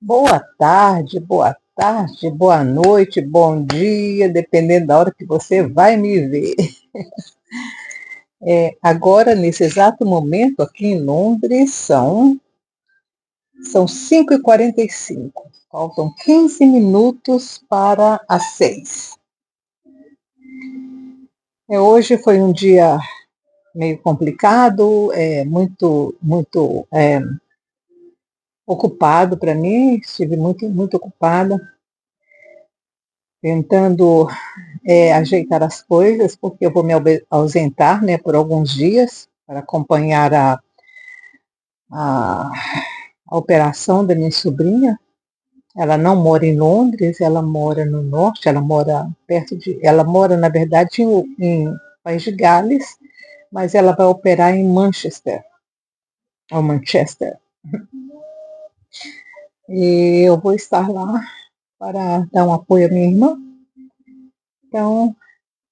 Boa tarde, boa noite, bom dia, dependendo da hora que você vai me ver. Agora, nesse exato momento, aqui em Londres, são 5h45. Faltam 15 minutos para as 6. Hoje foi um dia meio complicado, muito ocupado para mim, estive muito ocupada, tentando ajeitar as coisas, porque eu vou me ausentar, né, por alguns dias para acompanhar a, a operação da minha sobrinha. Ela não mora em Londres, ela mora no norte, ela mora, na verdade, em País de Gales, mas ela vai operar em Manchester. E eu vou estar lá para dar um apoio à minha irmã. Então,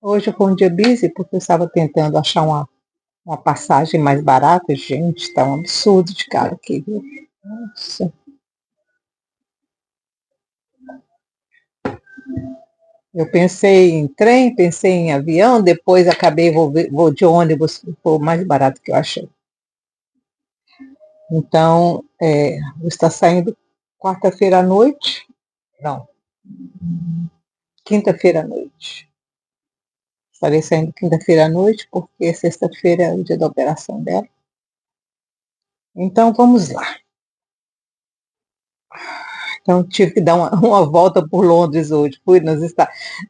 hoje foi um dia busy, porque eu estava tentando achar uma passagem mais barata. Gente, está um absurdo de caro aqui, viu? Nossa. Eu pensei em trem, pensei em avião, depois acabei vou de ônibus, foi o mais barato que eu achei. Então, está saindo quarta-feira à noite, não, quinta-feira à noite. Estarei saindo quinta-feira à noite, porque sexta-feira é o dia da operação dela. Então, vamos lá. Então, tive que dar uma volta por Londres hoje. Fui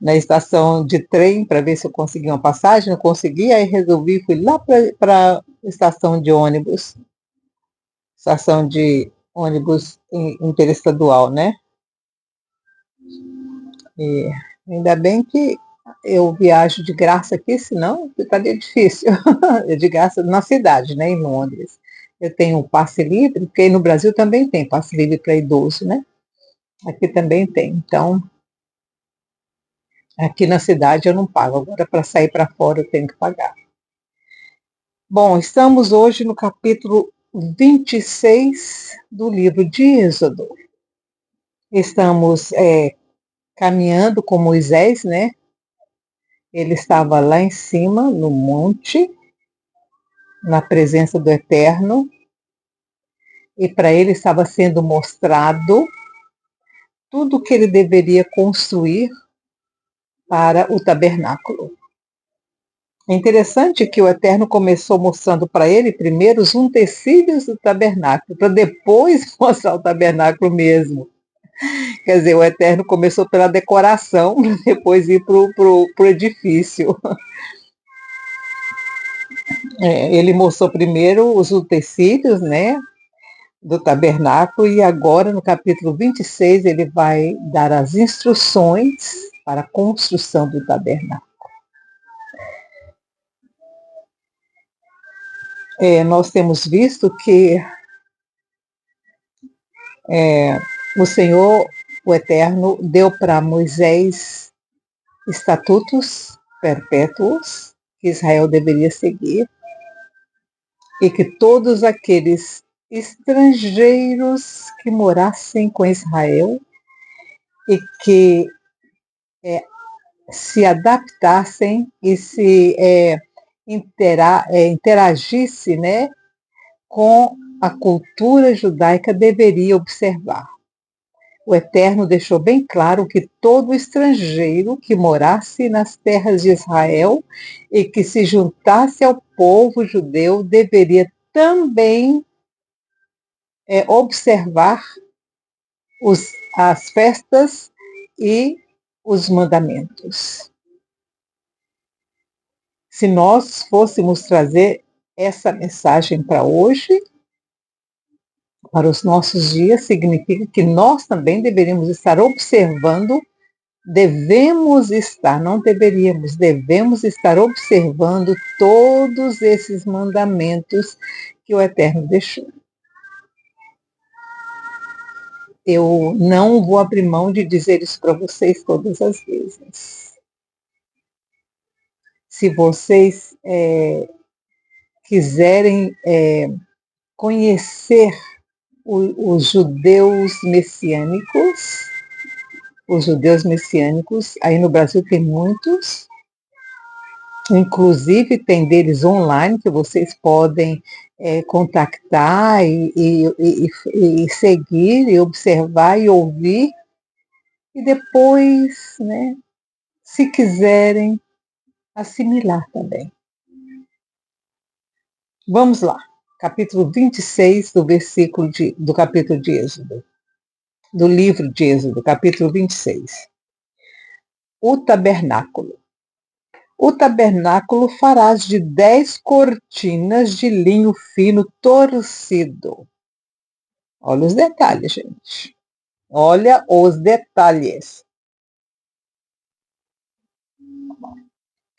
na estação de trem para ver se eu conseguia uma passagem, não consegui, aí resolvi, fui lá para a estação de ônibus interestadual, né? E ainda bem que eu viajo de graça aqui, senão ficaria difícil. De graça na cidade, né, em Londres. Eu tenho um passe livre, porque no Brasil também tem passe livre para idoso, né? Aqui também tem. Então, aqui na cidade eu não pago, agora para sair para fora eu tenho que pagar. Bom, estamos hoje no capítulo 26 do livro de Êxodo. Estamos caminhando com Moisés, né? Ele estava lá em cima, no monte, na presença do Eterno, e para ele estava sendo mostrado tudo o que ele deveria construir para o tabernáculo. É interessante que o Eterno começou mostrando para ele primeiro os utensílios do tabernáculo, para depois mostrar o tabernáculo mesmo. Quer dizer, o Eterno começou pela decoração, para depois ir para o edifício. Ele mostrou primeiro os utensílios, né, do tabernáculo, e agora no capítulo 26 ele vai dar as instruções para a construção do tabernáculo. Nós temos visto que o Senhor, o Eterno, deu para Moisés estatutos perpétuos que Israel deveria seguir, e que todos aqueles estrangeiros que morassem com Israel e que se adaptassem e se interagisse, né, com a cultura judaica deveria observar. O Eterno deixou bem claro que todo estrangeiro que morasse nas terras de Israel e que se juntasse ao povo judeu deveria também observar as festas e os mandamentos. Se nós fôssemos trazer essa mensagem para hoje, para os nossos dias, significa que nós também deveríamos estar observando, devemos estar observando todos esses mandamentos que o Eterno deixou. Eu não vou abrir mão de dizer isso para vocês todas as vezes. Se vocês quiserem conhecer os judeus messiânicos, aí no Brasil tem muitos, inclusive tem deles online que vocês podem contactar e seguir, e observar e ouvir, e depois, né, se quiserem, assimilar também. Vamos lá, capítulo 26 do capítulo de Êxodo, do livro de Êxodo, capítulo 26. O tabernáculo. O tabernáculo farás de 10 cortinas de linho fino torcido. Olha os detalhes, gente. Olha os detalhes.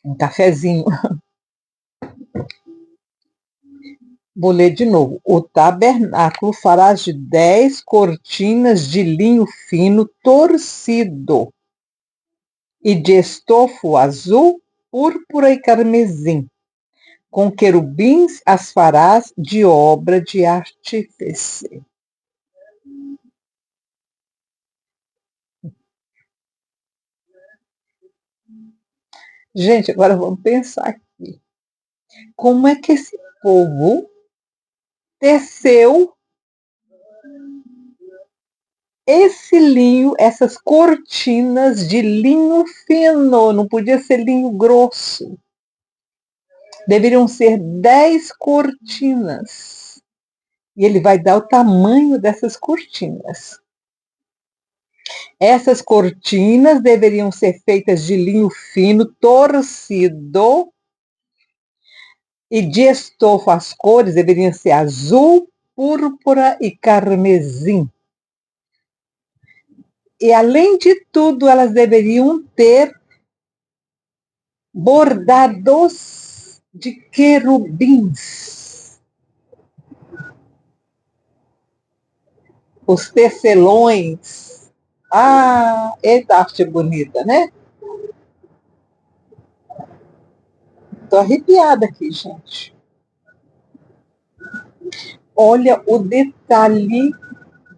Um cafezinho. Vou ler de novo. O tabernáculo farás de 10 cortinas de linho fino torcido e de estofo azul, púrpura e carmesim. Com querubins as farás de obra de artífice. Gente, agora vamos pensar aqui. Como é que esse povo teceu esse linho, essas cortinas de linho fino? Não podia ser linho grosso. Deveriam ser 10 cortinas. E ele vai dar o tamanho dessas cortinas. Essas cortinas deveriam ser feitas de linho fino, torcido, e de estofo. As cores deveriam ser azul, púrpura e carmesim. E, além de tudo, elas deveriam ter bordados de querubins. Os tecelões. Ah, eita arte bonita, né? Estou arrepiada aqui, gente. Olha o detalhe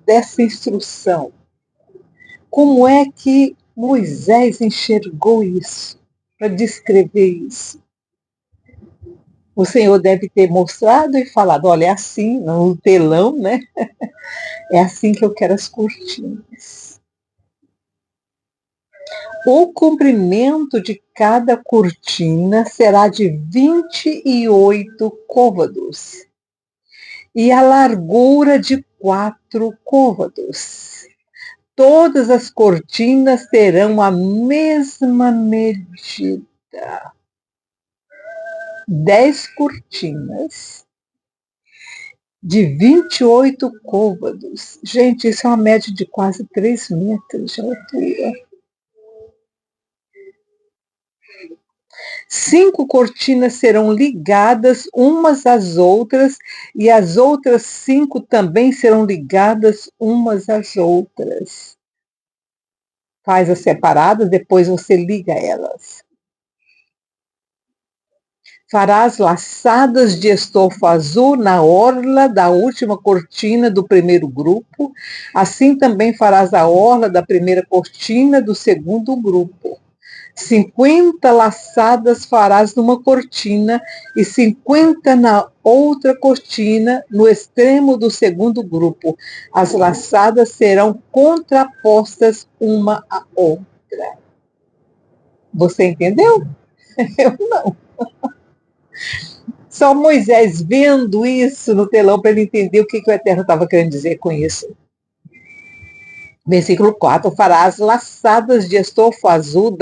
dessa instrução. Como é que Moisés enxergou isso, para descrever isso? O Senhor deve ter mostrado e falado, olha, é assim, no telão, né? É assim que eu quero as cortinas. O comprimento de cada cortina será de 28 côvados e a largura de 4 côvados. Todas as cortinas terão a mesma medida. 10 cortinas de 28 côvados. Gente, isso é uma média de quase 3 metros de altura. 5 cortinas serão ligadas umas às outras e as outras 5 também serão ligadas umas às outras. Faz as separadas, depois você liga elas. Farás laçadas de estofo azul na orla da última cortina do primeiro grupo, assim também farás a orla da primeira cortina do segundo grupo. 50 laçadas farás numa cortina e 50 na outra cortina, no extremo do segundo grupo. As laçadas serão contrapostas uma à outra. Você entendeu? Eu não. Só Moisés vendo isso no telão para ele entender o que o Eterno estava querendo dizer com isso. Versículo 4: farás laçadas de estofo azul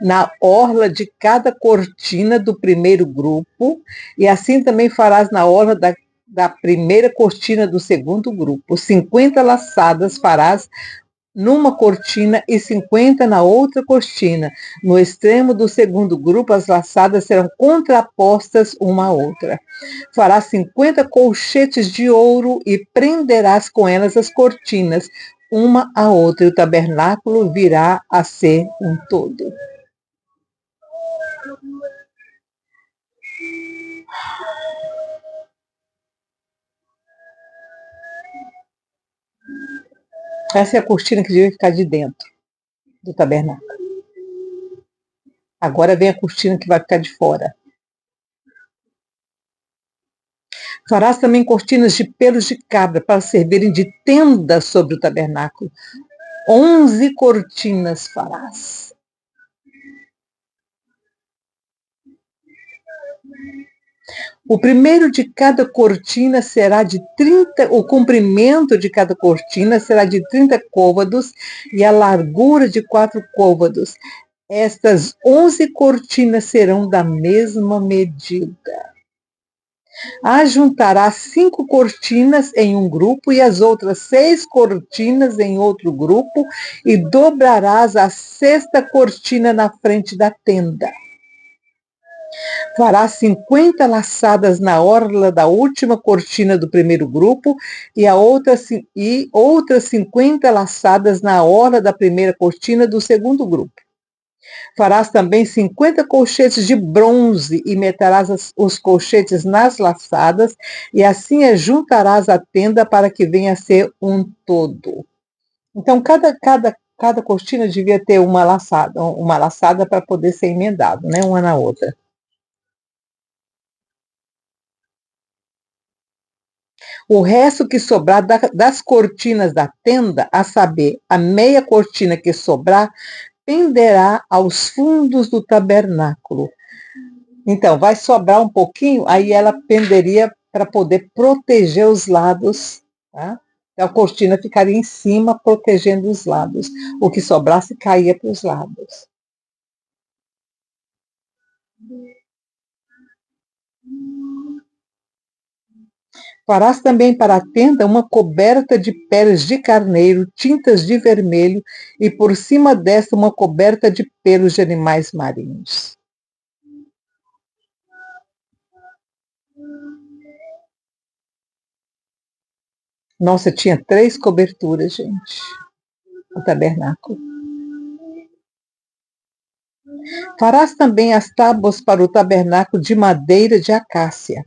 na orla de cada cortina do primeiro grupo, e assim também farás na orla da primeira cortina do segundo grupo. 50 laçadas farás numa cortina e 50 na outra cortina. No extremo do segundo grupo, as laçadas serão contrapostas uma à outra. Farás 50 colchetes de ouro e prenderás com elas as cortinas, uma à outra, e o tabernáculo virá a ser um todo. Essa é a cortina que devia ficar de dentro do tabernáculo. Agora vem a cortina que vai ficar de fora. Farás também cortinas de pelos de cabra para servirem de tenda sobre o tabernáculo. 11 cortinas farás. O primeiro de cada cortina será de 30, o comprimento de cada cortina será de 30 côvados e a largura de 4 côvados. Estas 11 cortinas serão da mesma medida. Ajuntarás 5 cortinas em um grupo e as outras 6 cortinas em outro grupo e dobrarás a 6ª cortina na frente da tenda. Farás 50 laçadas na orla da última cortina do primeiro grupo e outras 50 laçadas na orla da primeira cortina do segundo grupo. Farás também 50 colchetes de bronze e meterás os colchetes nas laçadas e assim ajuntarás a tenda para que venha a ser um todo. Então, cada cortina devia ter uma laçada para poder ser emendado, né, uma na outra. O resto que sobrar das cortinas da tenda, a saber, a meia cortina que sobrar, penderá aos fundos do tabernáculo. Então, vai sobrar um pouquinho, aí ela penderia para poder proteger os lados, tá? Então, a cortina ficaria em cima, protegendo os lados. O que sobrasse caía para os lados. Farás também para a tenda uma coberta de peles de carneiro, tintas de vermelho, e por cima desta uma coberta de pelos de animais marinhos. Nossa, tinha 3 coberturas, gente, o tabernáculo. Farás também as tábuas para o tabernáculo de madeira de acácia,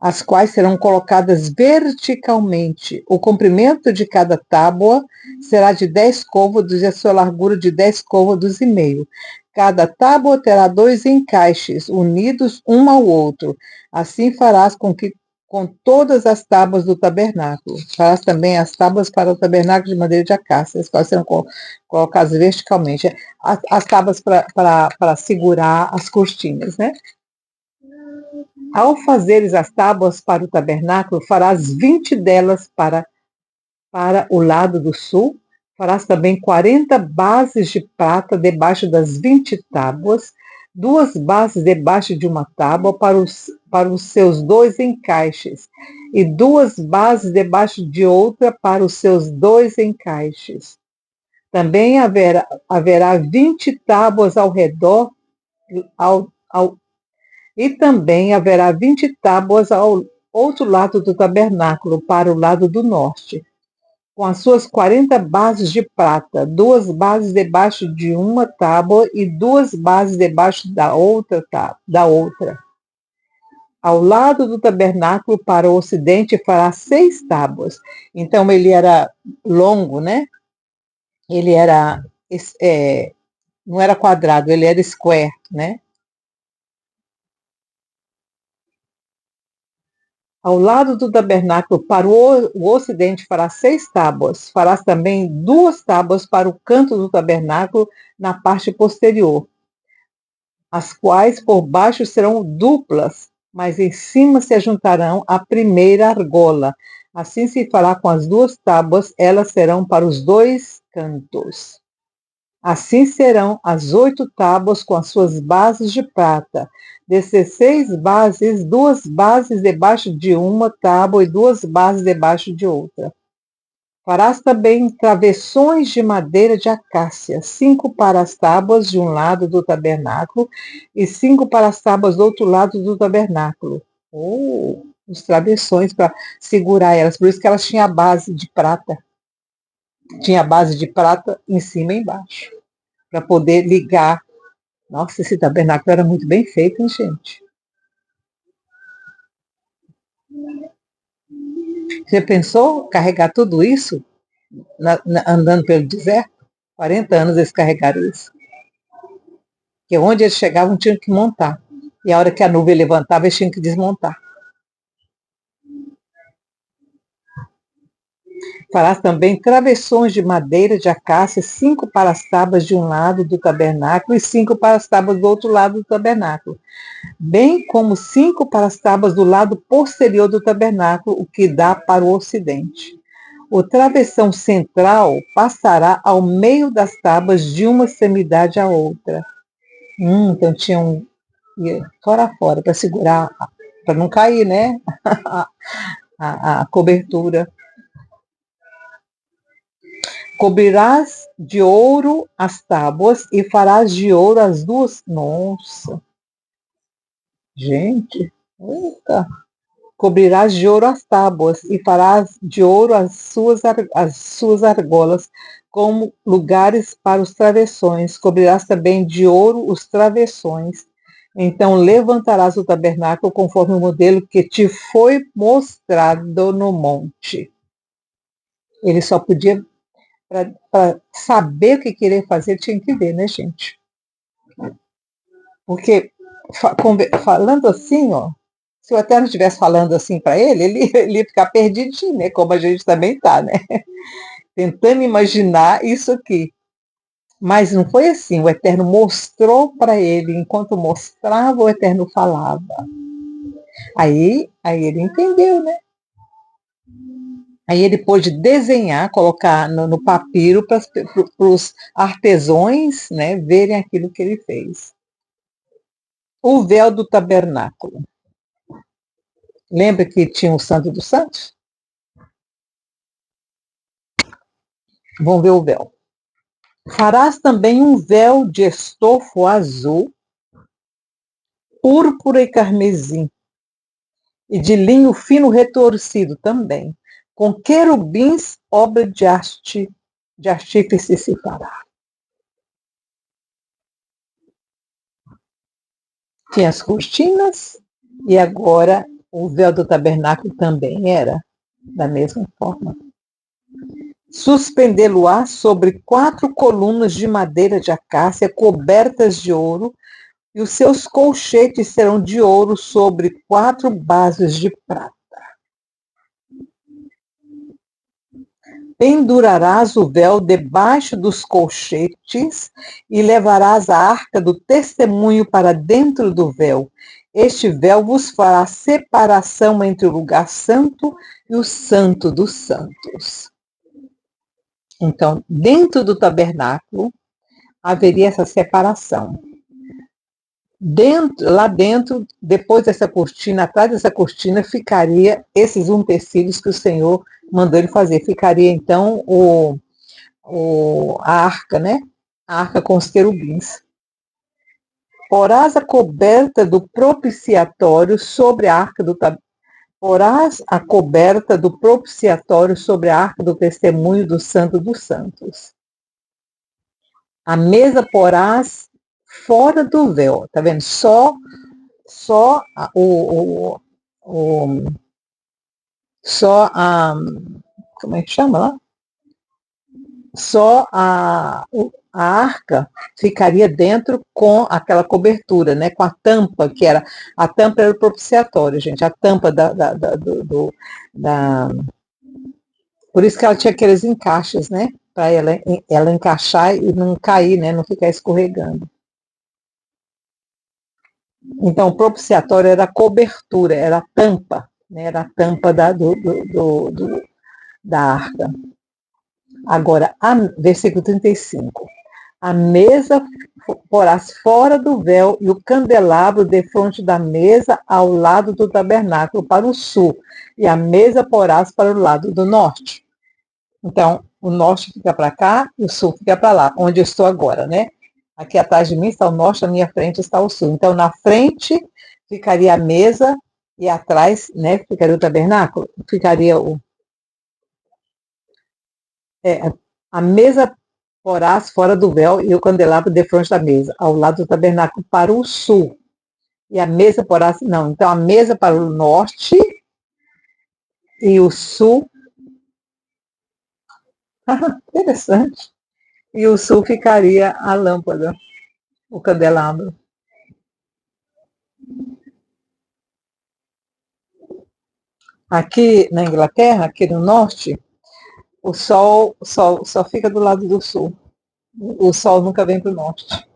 as quais serão colocadas verticalmente. O comprimento de cada tábua será de 10 côvados e a sua largura de 10 côvados e meio. Cada tábua terá 2 encaixes, unidos um ao outro. Assim farás com todas as tábuas do tabernáculo. Farás também as tábuas para o tabernáculo de madeira de acácia, as quais serão colocadas verticalmente. As tábuas para segurar as cortinas, né? Ao fazeres as tábuas para o tabernáculo, farás 20 delas para o lado do sul. Farás também 40 bases de prata debaixo das 20 tábuas, 2 bases debaixo de uma tábua para os seus 2 encaixes, e 2 bases debaixo de outra para os seus 2 encaixes. Também haverá 20 tábuas ao redor, e também haverá 20 tábuas ao outro lado do tabernáculo, para o lado do norte, com as suas 40 bases de prata, 2 bases debaixo de uma tábua e 2 bases debaixo da outra. Ao lado do tabernáculo, para o ocidente, fará 6 tábuas. Então, ele era longo, né? Ele era, não era quadrado, ele era square, né? Ao lado do tabernáculo, para o ocidente, farás 6 tábuas. Farás também 2 tábuas para o canto do tabernáculo, na parte posterior, as quais por baixo serão duplas, mas em cima se ajuntarão à primeira argola. Assim se fará com as 2 tábuas, elas serão para os 2 cantos. Assim serão as 8 tábuas com as suas bases de prata. 16 bases, 2 bases debaixo de uma tábua e 2 bases debaixo de outra. Farás também travessões de madeira de acácia, 5 para as tábuas de um lado do tabernáculo e 5 para as tábuas do outro lado do tabernáculo. Os travessões para segurar elas, por isso que elas tinham a base de prata. Tinha a base de prata em cima e embaixo, para poder ligar. Nossa, esse tabernáculo era muito bem feito, hein, gente? Você pensou carregar tudo isso andando pelo deserto. 40 anos eles carregaram isso. Porque onde eles chegavam tinham que montar. E a hora que a nuvem levantava, eles tinham que desmontar. Farás também travessões de madeira de acácia, 5 para as tábuas de um lado do tabernáculo e 5 para as tábuas do outro lado do tabernáculo, bem como 5 para as tábuas do lado posterior do tabernáculo, o que dá para o ocidente. O travessão central passará ao meio das tábuas de uma extremidade à outra. Então tinha fora a fora para segurar, para não cair, né? a cobertura. Cobrirás de ouro as tábuas e farás de ouro as duas. Nossa! Gente! Eita. Cobrirás de ouro as tábuas e farás de ouro as suas argolas como lugares para os travessões. Cobrirás também de ouro os travessões. Então levantarás o tabernáculo conforme o modelo que te foi mostrado no monte. Ele só podia, para saber o que querer fazer, tinha que ver, né, gente? Porque falando assim, ó, se o Eterno estivesse falando assim para ele ia ficar perdidinho, né? Como a gente também está, né? Tentando imaginar isso aqui. Mas não foi assim. O Eterno mostrou para ele, enquanto mostrava, o Eterno falava. Aí ele entendeu, né? Aí ele pôde desenhar, colocar no papiro para os artesãos, né, verem aquilo que ele fez. O véu do tabernáculo. Lembra que tinha o Santo dos Santos? Vamos ver o véu. Farás também um véu de estofo azul, púrpura e carmesim, e de linho fino retorcido também, com querubins, obra de artífice se fará. Tinha as cortinas, e agora o véu do tabernáculo também era da mesma forma. Suspendê-lo-á sobre 4 colunas de madeira de acácia cobertas de ouro, e os seus colchetes serão de ouro sobre 4 bases de prata. Pendurarás o véu debaixo dos colchetes e levarás a arca do testemunho para dentro do véu. Este véu vos fará separação entre o lugar santo e o santo dos santos. Então, dentro do tabernáculo, haveria essa separação. Lá dentro, depois dessa cortina, atrás dessa cortina, ficaria esses utensílios que o Senhor mandou ele fazer. Ficaria, então, a arca, né? A arca com os querubins. Porás a coberta do propiciatório sobre a arca do Porás a coberta do propiciatório sobre a arca do testemunho do Santo dos Santos. A mesa porás fora do véu, tá vendo? Só como é que chama lá? Só a arca ficaria dentro com aquela cobertura, né? Com a tampa, que era o propiciatório, gente. A tampa por isso que ela tinha aqueles encaixes, né? Para ela encaixar e não cair, né? Não ficar escorregando. Então, o propiciatório era a cobertura, era a tampa, né? Era a tampa da arca. Agora, versículo 35. A mesa porás fora do véu e o candelabro defronte da mesa ao lado do tabernáculo para o sul, e a mesa porás para o lado do norte. Então, o norte fica para cá e o sul fica para lá, onde eu estou agora, né? Aqui atrás de mim está o norte, na minha frente está o sul. Então, na frente ficaria a mesa e atrás, né, ficaria o tabernáculo, ficaria a mesa porás fora do véu e o candelabro defronte da mesa, ao lado do tabernáculo para o sul. E a mesa porás, não, então a mesa para o norte e o sul. Interessante. E o sul ficaria a lâmpada, o candelabro. Aqui na Inglaterra, aqui no norte, o sol só fica do lado do sul. O sol nunca vem para o norte.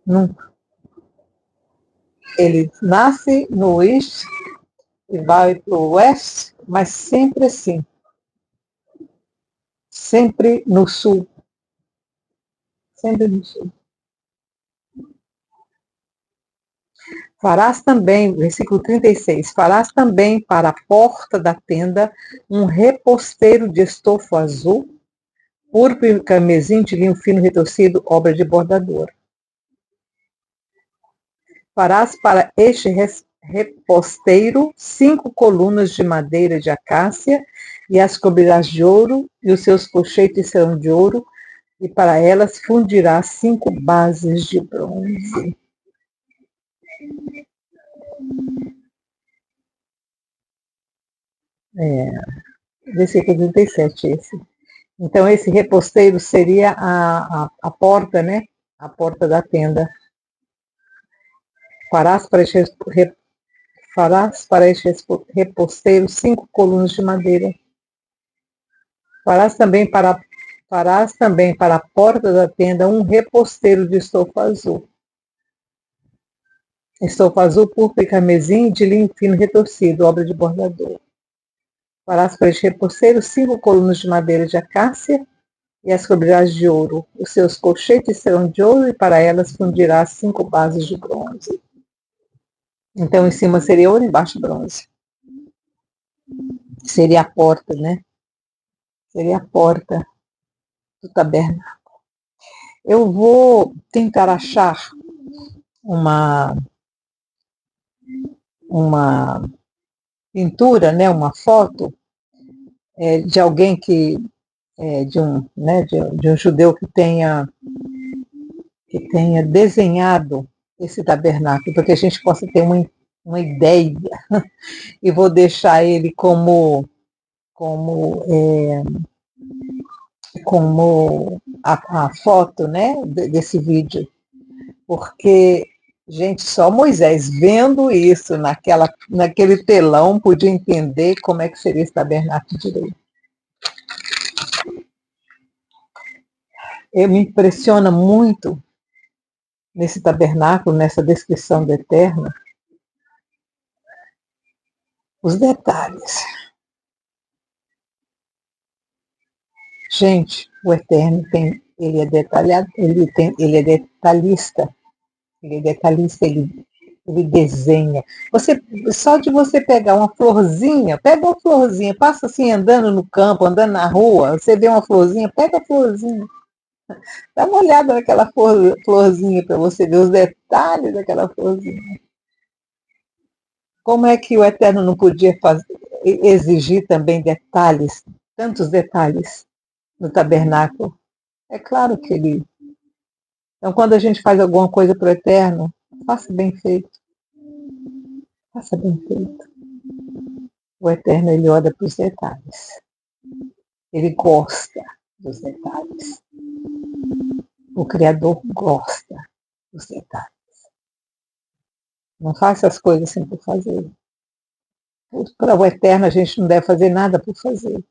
Nunca. Ele nasce no east e vai para o west, mas sempre assim. Sempre no sul. Sempre no sul. Farás também, versículo 36, farás também para a porta da tenda um reposteiro de estofo azul, púrpura e carmesim de linho fino retorcido, obra de bordador. Farás para este reposteiro 5 colunas de madeira de acácia, e as cobrirás de ouro, e os seus colchetes serão de ouro, e para elas fundirás 5 bases de bronze. Versículo 37, esse. Então, esse reposteiro seria a porta, né? A porta da tenda. Farás para este reposteiro 5 colunas de madeira. Farás também para a porta da tenda um reposteiro de estofa azul. Estofa azul, púrpura e carmesim de linho fino retorcido, obra de bordador. Farás para este reposteiro 5 colunas de madeira de acácia, e as cobrirás de ouro. Os seus colchetes serão de ouro, e para elas fundirás 5 bases de bronze. Então, em cima seria ouro, embaixo bronze. Seria a porta, né? Seria a porta do tabernáculo. Eu vou tentar achar uma pintura, né? Uma foto de alguém de um judeu que tenha desenhado esse tabernáculo, para que a gente possa ter uma ideia. E vou deixar ele como a foto, né, desse vídeo, porque, gente, só Moisés vendo isso naquele telão podia entender como é que seria esse tabernáculo direito. Me impressiona muito nesse tabernáculo, nessa descrição do Eterno, os detalhes. Gente, o Eterno ele é detalhado, ele é detalhista, ele desenha. Só de você pegar uma florzinha, passa assim andando no campo, andando na rua, você vê uma florzinha, pega a florzinha. Dá uma olhada naquela florzinha para você ver os detalhes daquela florzinha. Como é que o Eterno não podia exigir também detalhes, tantos detalhes no tabernáculo? É claro que ele. Então, quando a gente faz alguma coisa para o Eterno, faça bem feito. Faça bem feito. O Eterno, ele olha para os detalhes. Ele gosta dos detalhes. O Criador gosta dos detalhes. Não faça as coisas sem por fazer. Para o Eterno, a gente não deve fazer nada por fazer.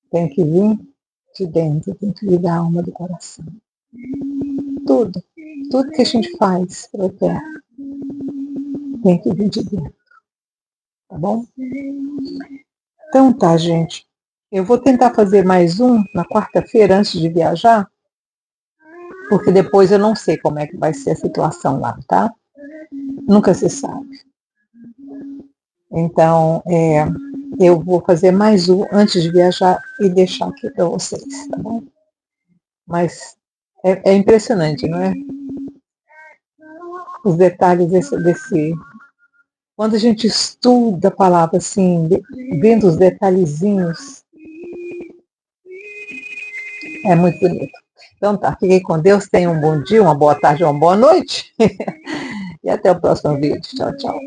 Tem que vir de dentro, tem que vir da alma, do coração. Tudo que a gente faz para o Eterno tem que vir de dentro. Tá bom? Então tá, gente. Eu vou tentar fazer mais um na quarta-feira antes de viajar, porque depois eu não sei como é que vai ser a situação lá, tá? Nunca se sabe. Então, eu vou fazer mais um antes de viajar e deixar aqui para vocês, tá bom? Mas é impressionante, não é? Os detalhes desse. Quando a gente estuda a palavra assim, vendo os detalhezinhos, é muito bonito. Então tá, fiquem com Deus, tenham um bom dia, uma boa tarde, uma boa noite. E até o próximo vídeo. Tchau, tchau.